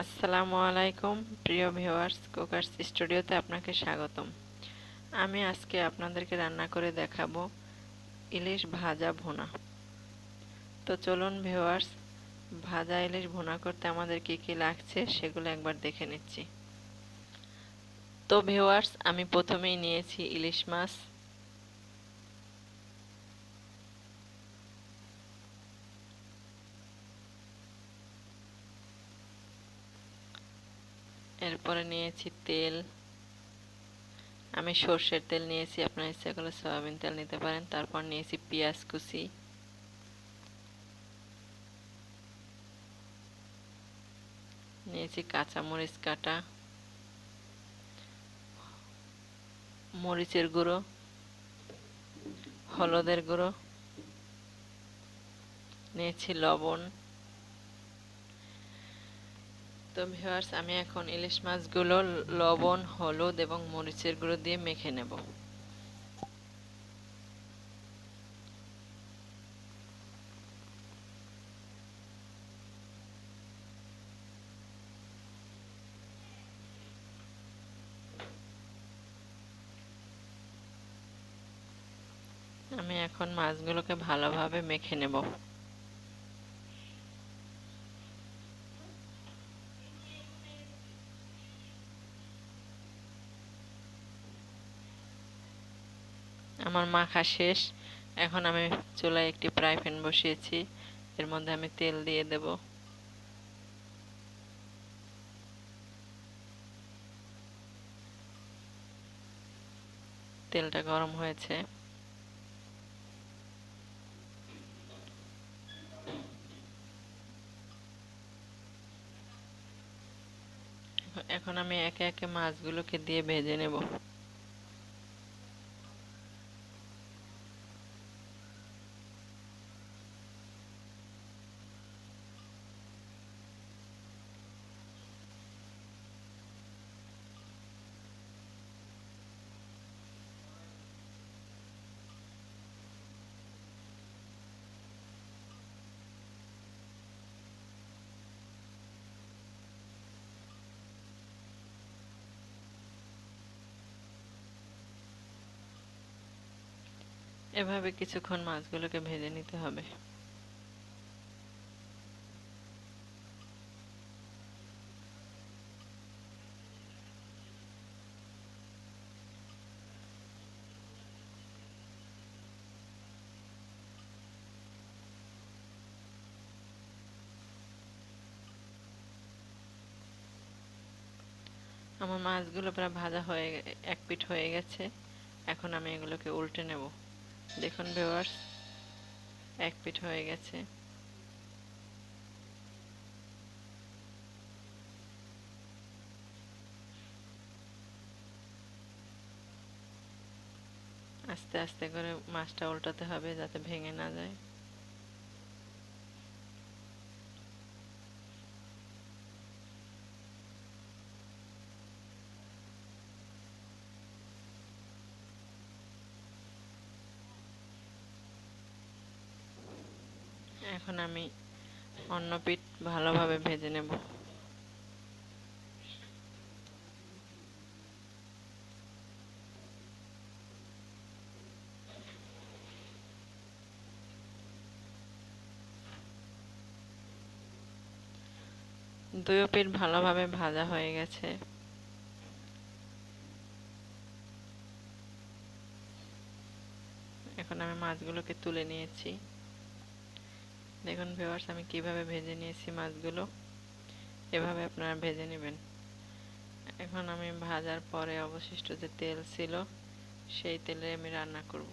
আসসালামু আলাইকুম প্রিয় ভিউয়ার্স, কুকার্স স্টুডিওতে আপনাকে স্বাগতম। আমি আজকে আপনাদেরকে রান্না করে দেখাবো ইলিশ ভাজা ভুনা। তো চলুন ভিউয়ার্স, ভাজা ইলিশ ভুনা করতে আমাদের কি কি লাগছে সেগুলো একবার দেখে নিচ্ছি। তো ভিউয়ার্স, আমি প্রথমেই নিয়েছি ইলিশ মাছ। এরপরে নিয়েছি তেল। আমি সর্ষের তেল নিয়েছি, আপনার ইচ্ছা করলে সয়াবিন তেল নিতে পারেন। তারপর নিয়েছি পেঁয়াজ কুচি, নিয়েছি কাঁচামরিচ কাটা, মরিচের গুঁড়ো, হলুদের গুঁড়ো, নিয়েছি লবণ। তো ভিউয়ার্স, আমি এখন ইলিশ মাছগুলো লবণ, হলুদ এবং মরিচের গুঁড়ো দিয়ে মেখে নেব। আমি এখন মাছগুলোকে ভালোভাবে মেখে নেব। আমার মাখা শেষ। এখন আমি চুলায় একটি ফ্রাই প্যান বসিয়েছি, এর মধ্যে আমি তেল দিয়ে দেব। তেলটা গরম হয়েছে। এখন আমি একে একে মাছগুলোকে দিয়ে ভেজে নেব। এভাবে কিছুক্ষণ মাছগুলোকে ভেজে নিতে হবে। আমার মাছগুলো প্রায় ভাজা হয়ে এক পিঠ হয়ে গেছে। এখন আমি এগুলোকে উল্টে নেব। দেখুন ভিউয়ার্স, এক পিঠ হয়ে গেছে। আস্তে আস্তে করে মাছটা উল্টাতে হবে যাতে ভেঙে না যায়। এখন আমি অন্য পিঠ ভালোভাবে ভেজে নেব। দুই পিঠ ভালোভাবে ভাজা হয়ে গেছে। এখন আমি মাছগুলোকে তুলে নিয়েছি। দেখুন ভিউয়ার্স, আমি কিভাবে ভেজে নিয়েছি মাছগুলো। এভাবে আপনারা ভেজে নেবেন। এখন আমি ভাজার পরে অবশিষ্ট যে তেল ছিল সেই তেলে আমি রান্না করব।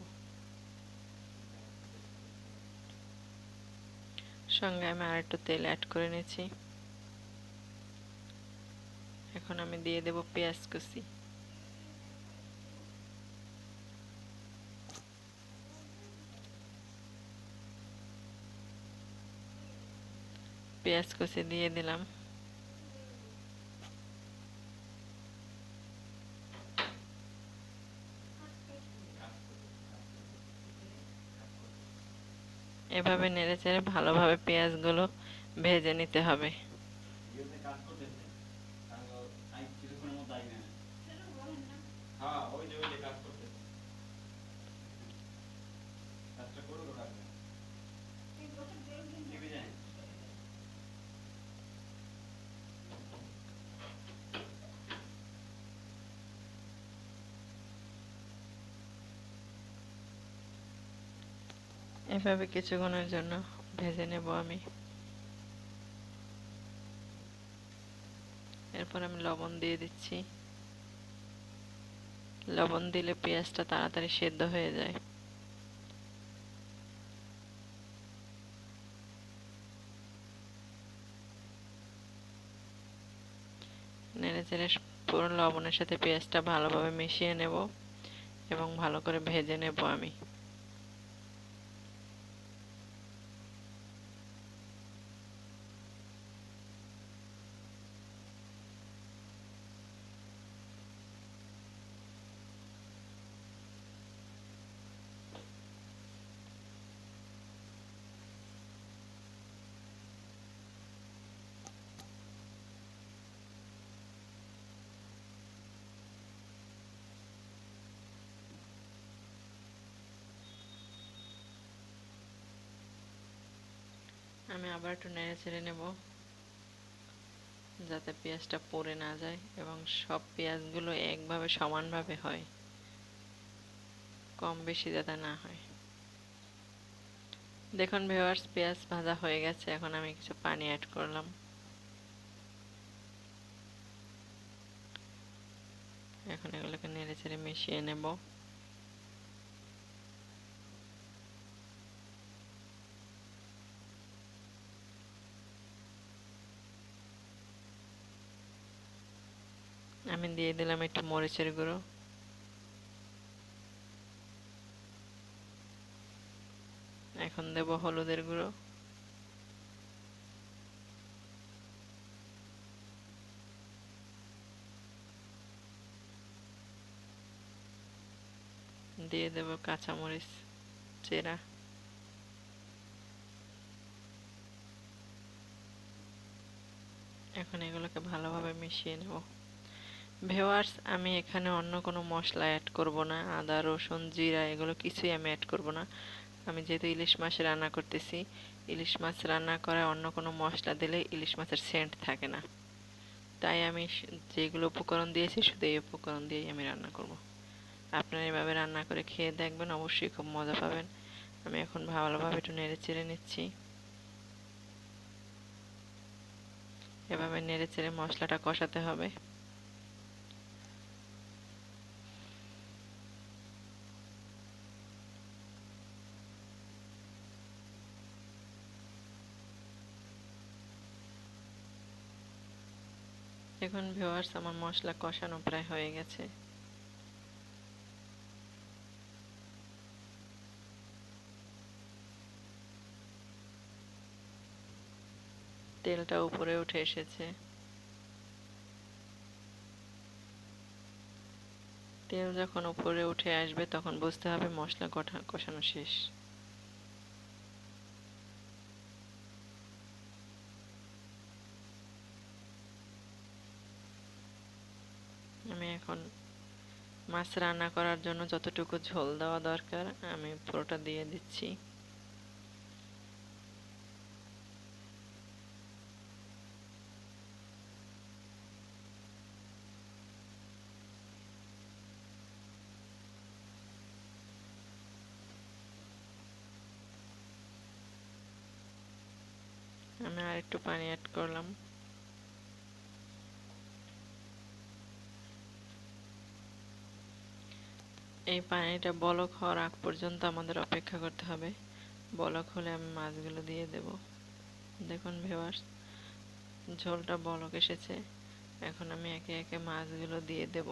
সঙ্গে আমি আরেকটু তেল অ্যাড করে নিয়েছি। এখন আমি দিয়ে দেব পেঁয়াজ কুচি। পেঁয়াজ কুচি দিয়ে দিলাম। এভাবে নেড়েচেড়ে ভালোভাবে পেঁয়াজগুলো ভেজে নিতে হবে। এভাবে কিছুক্ষণের জন্য ভেজে নেব আমি। এরপর আমি লবণ দিয়ে দিচ্ছি। লবণ দিলে পেঁয়াজটা তাড়াতাড়ি সেদ্ধ হয়ে যায়। নেড়েচেড়ে পুরো লবণের সাথে পেঁয়াজটা ভালোভাবে মিশিয়ে নেব এবং ভালো করে ভেজে নেব আমি। আমি আবার একটু নেড়ে চেড়ে নেব যাতে পেঁয়াজটা পুড়ে না যায় এবং সব পেঁয়াজগুলো একভাবে সমানভাবে হয়, কম বেশি যাতে না হয়। দেখুন ভিউয়ার্স, পেঁয়াজ ভাজা হয়ে গেছে। এখন আমি কিছু পানি অ্যাড করলাম। এখন এগুলোকে নেড়ে চেড়ে মিশিয়ে নেব। আমি দিয়ে দিলাম একটু মরিচের গুঁড়ো। এখন দেব হলুদের গুঁড়ো। দিয়ে দেব কাঁচামরিচ চেরা। এখন এগুলোকে ভালোভাবে মিশিয়ে নেব। ভিউয়ার্স, আমি এখানে অন্য কোনো মশলা অ্যাড করব না। আদা, রসুন, জিরা এগুলো কিছুই আমি অ্যাড করব না। আমি যেহেতু ইলিশ মাছ রান্না করতেছি, ইলিশ মাছ রান্না করায় অন্য কোনো মশলা দিলে ইলিশ মাছের সেন্ট থাকে না। তাই আমি যেগুলো উপকরণ দিয়েছি শুধু এই উপকরণ দিয়েই আমি রান্না করব। আপনারা এভাবে রান্না করে খেয়ে দেখবেন, অবশ্যই খুব মজা পাবেন। আমি এখন ভালোভাবে একটু নেড়ে চেড়ে নিচ্ছি। এভাবে নেড়ে চেড়ে মশলাটা কষাতে হবে। দেখুন ভিউয়ার্স, আমার মশলা কষানো প্রায় হয়ে গেছে। তেলটা উপরে উঠে এসেছে। তেল যখন উপরে উঠে আসবে তখন বুঝতে হবে মশলা কষানো শেষ। আমি এখন মাছ রান্না করার জন্য যতটুকু ঝোল দেওয়া দরকার আমি পুরোটা দিয়ে দিচ্ছি। আমি আর একটু পানি অ্যাড করলাম। এই পানিটা বলক হওয়ার আগ পর্যন্ত আমাদের অপেক্ষা করতে হবে। বলক হলে আমি মাছগুলো দিয়ে দেব। দেখুন ভিউয়ার্স, ঝোলটা বলক এসেছে। এখন আমি একে একে মাছগুলো দিয়ে দেব।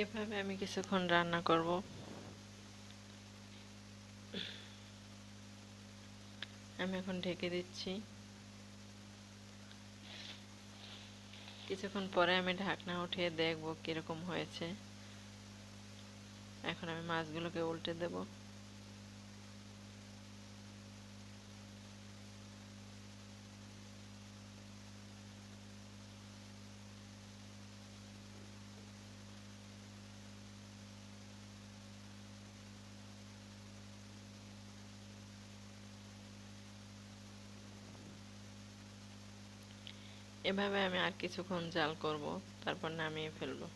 এভাবে আমি কিছুক্ষণ রান্না করব। আমি এখন ঢেকে দিচ্ছি। কিছুক্ষণ পরে আমি ঢাকনা উঠিয়ে দেখব কিরকম হয়েছে। এখন আমি মাছগুলোকে উল্টে দেব। এভাবে আমি আর কিছুক্ষণ জাল করব, তারপর নামিয়ে ফেলবো।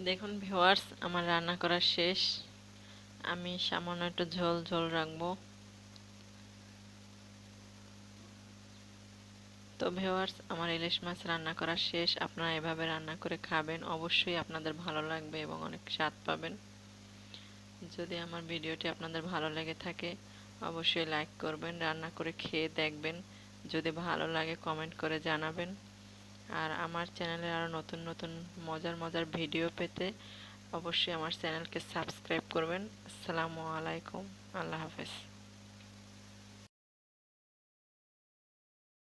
দেখুন ভিউয়ার্স, আমার রান্না করা শেষ। আমি সামান্য একটু ঝোল ঝোল রাখবো। তো ভিউয়ার্স, আমার ইলিশ মাছ রান্না করা শেষ। আপনারা এভাবে রান্না করে খাবেন, অবশ্যই আপনাদের ভালো লাগবে এবং অনেক স্বাদ পাবেন। যদি আমার ভিডিওটি আপনাদের ভালো লেগে থাকে অবশ্যই লাইক করবেন, রান্না করে খেয়ে দেখবেন। যদি ভালো লাগে কমেন্ট করে জানাবেন। আর আমার চ্যানেলে আরও নতুন নতুন মজার মজার ভিডিও পেতে অবশ্যই আমার চ্যানেলকে সাবস্ক্রাইব করবেন। আসসালামু আলাইকুম, আল্লাহ হাফেজ।